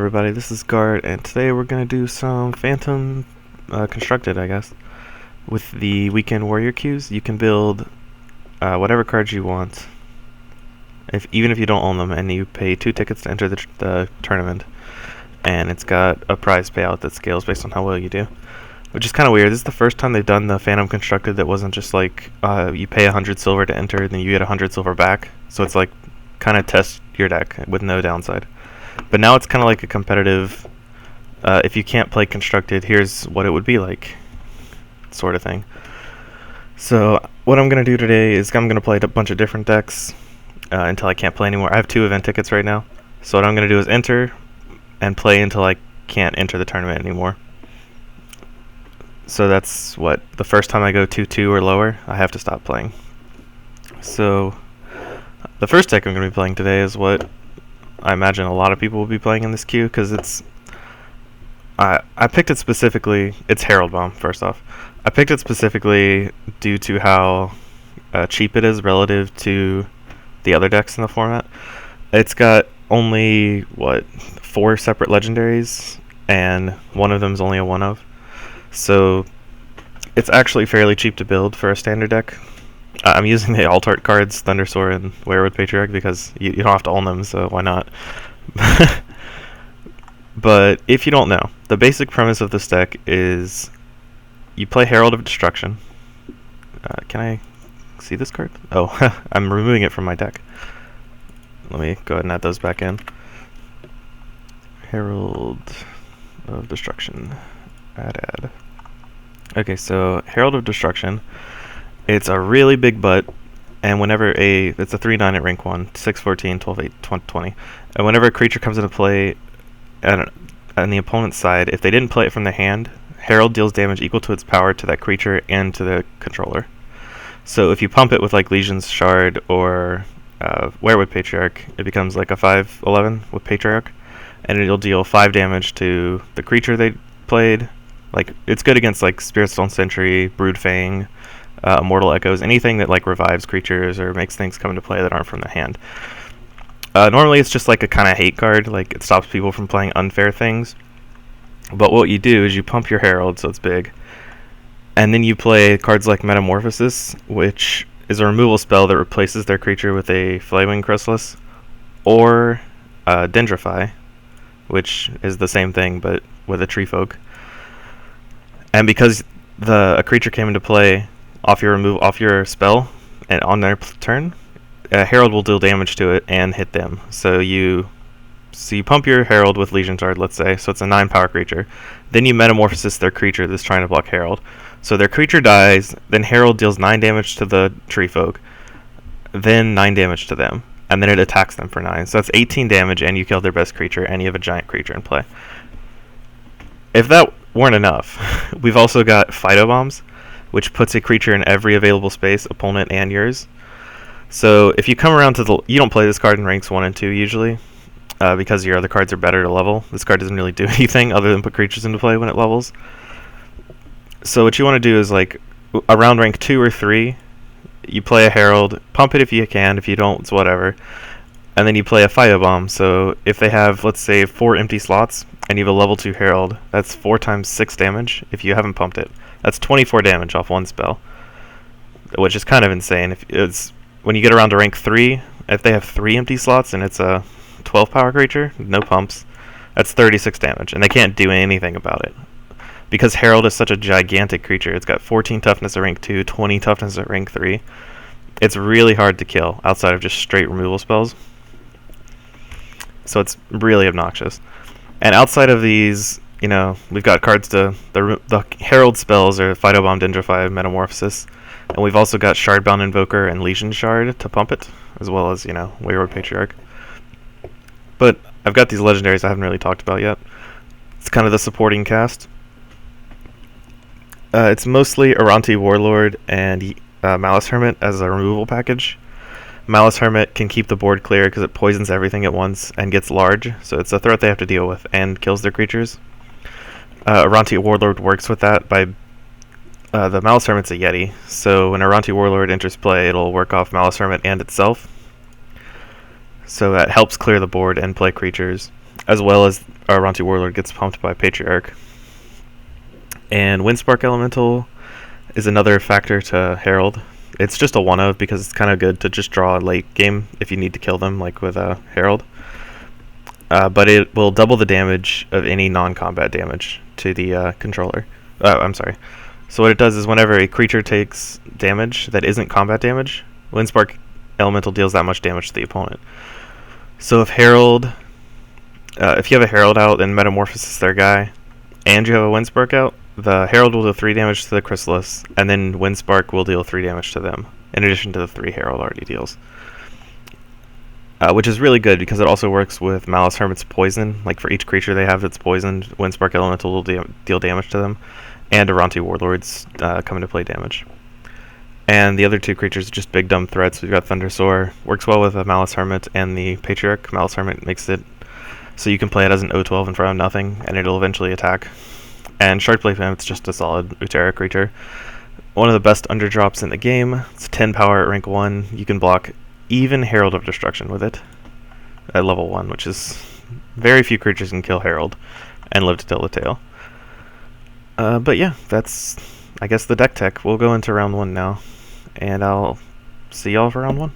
everybody, this is Guard, and today we're going to do some Phantom Constructed, I guess. With the Weekend Warrior queues, you can build whatever cards you want, even if you don't own them, and you pay 2 tickets to enter the tournament. And it's got a prize payout that scales based on how well you do, which is kind of weird. This is the first time they've done the Phantom Constructed that wasn't just like you pay 100 silver to enter, and then you get 100 silver back. So it's like kind of test your deck with no downside. But now it's kind of like a competitive, if you can't play Constructed, here's what it would be like, sort of thing. So what I'm going to do today is I'm going to play a bunch of different decks until I can't play anymore. I have 2 event tickets right now. So what I'm going to do is enter and play until I can't enter the tournament anymore. So that's what, the first time I go 2-2 or lower, I have to stop playing. So the first deck I'm going to be playing today is what I imagine a lot of people will be playing in this queue, because it's I picked it specifically. It's HeraldBomb, first off. I picked it specifically due to how cheap it is relative to the other decks in the format. It's got only, 4 separate legendaries, and one of them is only a 1-of. So it's actually fairly cheap to build for a standard deck. I'm using the alt art cards, Thundersoar and Werewood Patriarch, because you don't have to own them, so why not? But if you don't know, the basic premise of this deck is you play Herald of Destruction. Can I see this card? Oh, I'm removing it from my deck. Let me go ahead and add those back in. Herald of Destruction. Add. Okay, so Herald of Destruction. It's a really big butt, and whenever it's a 3/9 at rank 1, 6/14, 12/8, 20. And whenever a creature comes into play on the opponent's side, if they didn't play it from the hand, Herald deals damage equal to its power to that creature and to the controller. So if you pump it with like Legion's Shard or Werewood Patriarch, it becomes like a 5/11 with Patriarch, and it'll deal 5 damage to the creature they played. Like, it's good against like Spiritstone Sentry, Broodfang, Immortal Echoes, anything that like revives creatures or makes things come into play that aren't from the hand. Normally it's just like a kind of hate card, like it stops people from playing unfair things. But what you do is you pump your Herald, so it's big, and then you play cards like Metamorphosis, which is a removal spell that replaces their creature with a Flywing Chrysalis, or Dendrify, which is the same thing but with a Tree Folk. And because a creature came into play off your spell and on their turn, Herald will deal damage to it and hit them. So you pump your Herald with Legion Shard, let's say, so it's a 9 power creature. Then you Metamorphosis their creature that's trying to block Herald. So their creature dies, then Herald deals 9 damage to the Tree Folk, then 9 damage to them, and then it attacks them for 9. So that's 18 damage, and you kill their best creature, and you have a giant creature in play. If that weren't enough, we've also got Phytobombs, which puts a creature in every available space, opponent and yours. So if you come around to you don't play this card in ranks 1 and 2 usually, because your other cards are better to level. This card doesn't really do anything other than put creatures into play when it levels. So what you want to do is, like, around rank 2 or 3, you play a Herald, pump it if you can, if you don't, it's whatever. And then you play a Phytobomb. So if they have, let's say, 4 empty slots, and you have a level 2 Herald, that's 4 times 6 damage if you haven't pumped it. That's 24 damage off one spell, which is kind of insane. When you get around to rank 3, if they have 3 empty slots and it's a 12 power creature, no pumps, that's 36 damage, and they can't do anything about it. Because Herald is such a gigantic creature, it's got 14 toughness at rank 2, 20 toughness at rank 3. It's really hard to kill outside of just straight removal spells. So it's really obnoxious. And outside of these, we've got cards to the Herald spells are Phytobomb, Dendrify, Metamorphosis, and we've also got Shardbound Invoker and Legion Shard to pump it, as well as Werewood Patriarch. But I've got these legendaries I haven't really talked about yet. It's kind of the supporting cast. It's mostly Aranti Warlord and Malice Hermit as a removal package. Malice Hermit can keep the board clear because it poisons everything at once and gets large, so it's a threat they have to deal with and kills their creatures. Aranti Warlord works with that by the Malice Hermit's a Yeti, so when Aranti Warlord enters play, it'll work off Malice Hermit and itself. So that helps clear the board and play creatures. as well as our Ronti Warlord gets pumped by Patriarch. And Windspark Elemental is another factor to Herald. It's just a one of because it's kind of good to just draw late game if you need to kill them, like with Herald. But it will double the damage of any non-combat damage to the controller. I'm sorry. So what it does is whenever a creature takes damage that isn't combat damage, Windspark Elemental deals that much damage to the opponent. So if Herald, if you have a Herald out and Metamorphosis their guy, and you have a Windspark out, the Herald will deal 3 damage to the Chrysalis, and then Windspark will deal 3 damage to them, in addition to the 3 Herald already deals. Which is really good because it also works with Malice Hermit's poison. Like for each creature they have that's poisoned, Windspark Elemental will deal damage to them, and Aranti Warlords come into play damage. And the other 2 creatures are just big dumb threats. We've got Thundersoar, works well with a Malice Hermit and the Patriarch. Malice Hermit makes it so you can play it as an O12 in front of nothing, and it'll eventually attack. And Sharkblade Mammoth's just a solid Uterra creature. One of the best underdrops in the game. It's 10 power at rank 1. You can block even Herald of Destruction with it at level 1, which is very few creatures can kill Herald and live to tell the tale. But yeah, that's, I guess, the deck tech. We'll go into round 1 now, and I'll see y'all for round 1.